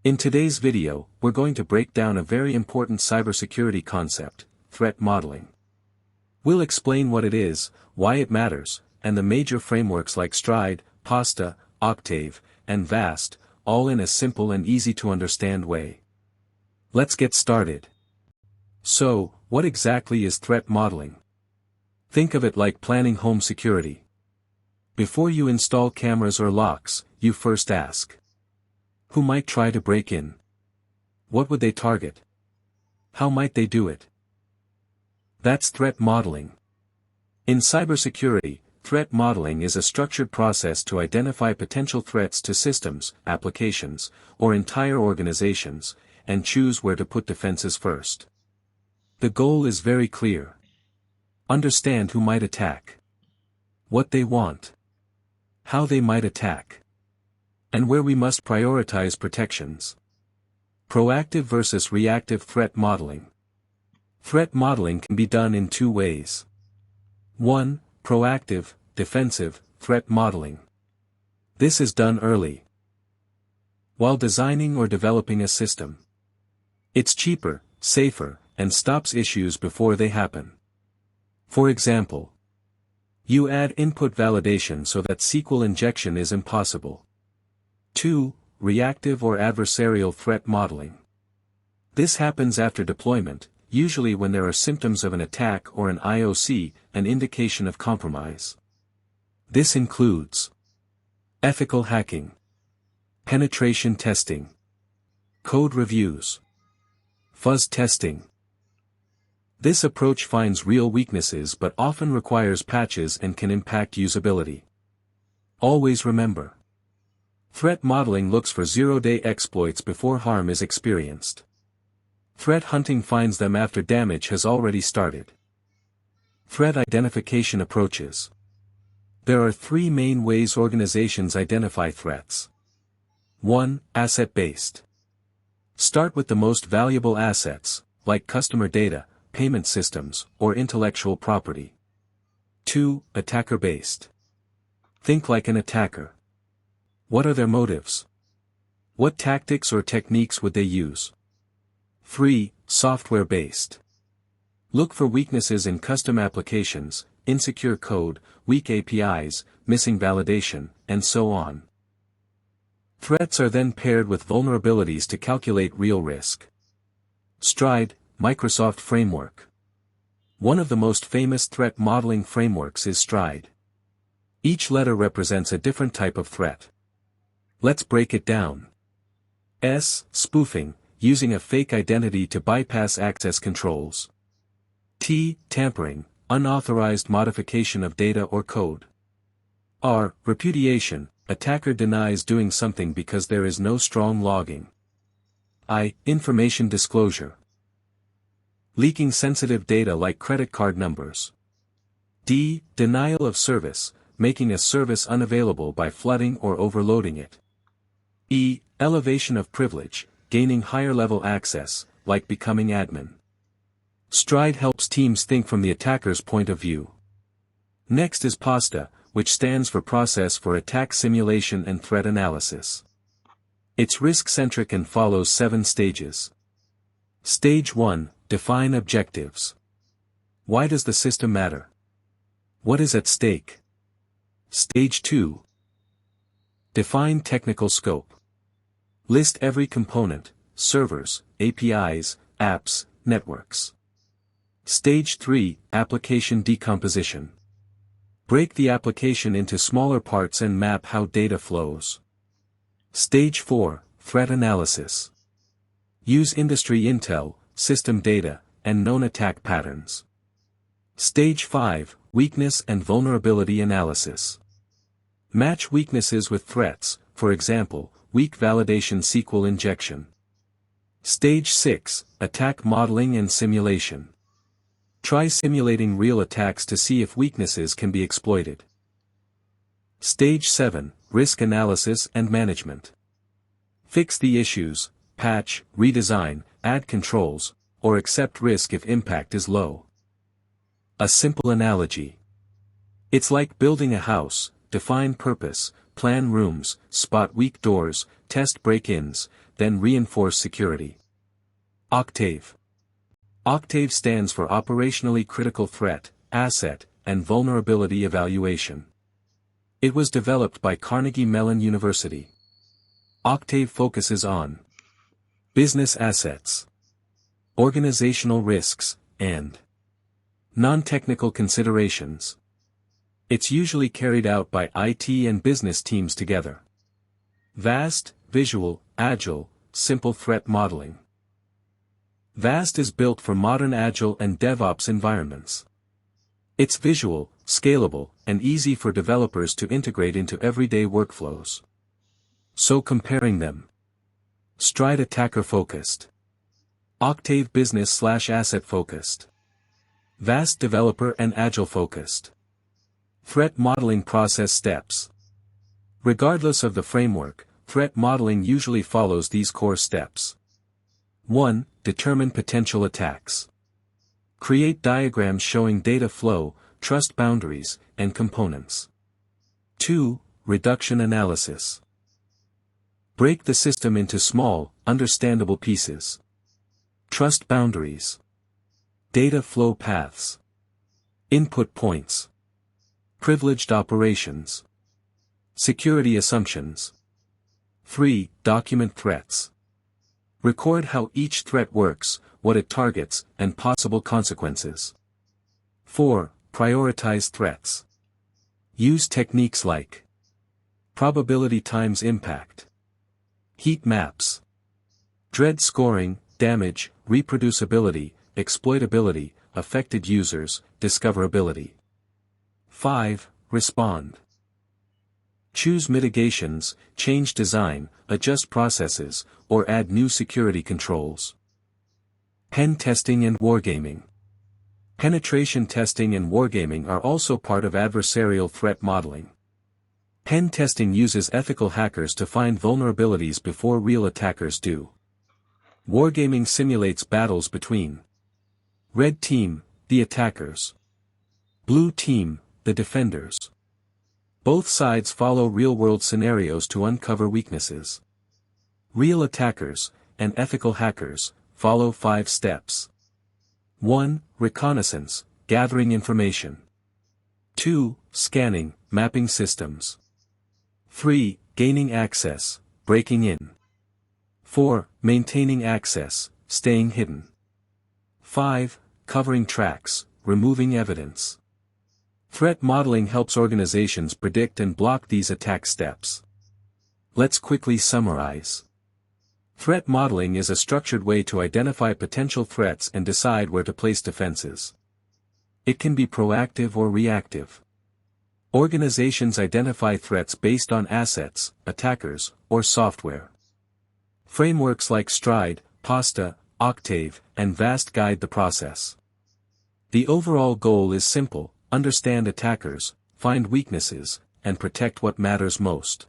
In today's video, we're going to break down a very important cybersecurity concept, threat modeling. We'll explain what it is, why it matters, and the major frameworks like Stride, PASTA, OCTAVE, and VAST, all in a simple and easy to understand way. Let's get started. So, what exactly is threat modeling? Think of it like planning home security. Before you install cameras or locks, you first ask, who might try to break in? What would they target? How might they do it? That's threat modeling. In cybersecurity, threat modeling is a structured process to identify potential threats to systems, applications, or entire organizations, and choose where to put defenses first. The goal is very clear. Understand who might attack, what they want, how they might attack, and where we must prioritize protections. Proactive versus reactive threat modeling. Threat modeling can be done in two ways. 1. Proactive, defensive, threat modeling. This is done early, while designing or developing a system. It's cheaper, safer, and stops issues before they happen. For example, you add input validation so that SQL injection is impossible. 2. Reactive or adversarial threat modeling. This happens after deployment, usually when there are symptoms of an attack or an IOC, an indication of compromise. This includes ethical hacking, penetration testing, code reviews, fuzz testing. This approach finds real weaknesses but often requires patches and can impact usability. Always remember, threat modeling looks for zero-day exploits before harm is experienced. Threat hunting finds them after damage has already started. Threat identification approaches. There are three main ways organizations identify threats. 1. Asset-based. Start with the most valuable assets, like customer data, payment systems, or intellectual property. 2. Attacker-based. Think like an attacker. What are their motives? What tactics or techniques would they use? 3. Software-based. Look for weaknesses in custom applications, insecure code, weak APIs, missing validation, and so on. Threats are then paired with vulnerabilities to calculate real risk. Stride, Microsoft Framework. One of the most famous threat modeling frameworks is Stride. Each letter represents a different type of threat. Let's break it down. S. Spoofing, using a fake identity to bypass access controls. T. Tampering, unauthorized modification of data or code. R. Repudiation, attacker denies doing something because there is no strong logging. I. Information disclosure. Leaking sensitive data like credit card numbers. D. Denial of service, making a service unavailable by flooding or overloading it. E. Elevation of privilege, gaining higher-level access, like becoming admin. Stride helps teams think from the attacker's point of view. Next is PASTA, which stands for Process for Attack Simulation and Threat Analysis. It's risk-centric and follows 7 stages. Stage 1, define objectives. Why does the system matter? What is at stake? Stage 2, define technical scope. List every component, servers, APIs, apps, networks. Stage 3, application decomposition. Break the application into smaller parts and map how data flows. Stage 4, threat analysis. Use industry intel, system data, and known attack patterns. Stage 5, weakness and vulnerability analysis. Match weaknesses with threats, for example, weak validation SQL injection. Stage 6, attack modeling and simulation. Try simulating real attacks to see if weaknesses can be exploited. Stage 7, risk analysis and management. Fix the issues, patch, redesign, add controls, or accept risk if impact is low. A simple analogy. It's like building a house, define purpose, plan rooms, spot weak doors, test break-ins, then reinforce security. OCTAVE. OCTAVE stands for Operationally Critical Threat, Asset, and Vulnerability Evaluation. It was developed by Carnegie Mellon University. OCTAVE focuses on business assets, organizational risks, and non-technical considerations. It's usually carried out by IT and business teams together. VAST, Visual, Agile, Simple Threat Modeling. VAST is built for modern Agile and DevOps environments. It's visual, scalable, and easy for developers to integrate into everyday workflows. So comparing them. Stride attacker focused. OCTAVE business/asset focused. VAST developer and Agile focused. Threat modeling process steps. Regardless of the framework, threat modeling usually follows these core steps. 1. Determine potential attacks. Create diagrams showing data flow, trust boundaries, and components. 2. Reduction analysis. Break the system into small, understandable pieces. Trust boundaries. Data flow paths. Input points. Privileged operations. Security assumptions. 3. Document threats. Record how each threat works, what it targets, and possible consequences. 4. Prioritize threats. Use techniques like probability times impact, heat maps, dread scoring, damage, reproducibility, exploitability, affected users, discoverability. 5. Respond. Choose mitigations, change design, adjust processes, or add new security controls. Pen testing and wargaming. Penetration testing and wargaming are also part of adversarial threat modeling. Pen testing uses ethical hackers to find vulnerabilities before real attackers do. Wargaming simulates battles between Red Team, the attackers, Blue Team, the defenders. Both sides follow real-world scenarios to uncover weaknesses. Real attackers, and ethical hackers, follow 5 steps. 1. Reconnaissance, gathering information. 2. Scanning, mapping systems. 3. Gaining access, breaking in. 4. Maintaining access, staying hidden. 5. Covering tracks, removing evidence. Threat modeling helps organizations predict and block these attack steps. Let's quickly summarize. Threat modeling is a structured way to identify potential threats and decide where to place defenses. It can be proactive or reactive. Organizations identify threats based on assets, attackers, or software. Frameworks like Stride, PASTA, OCTAVE, and VAST guide the process. The overall goal is simple: understand attackers, find weaknesses, and protect what matters most.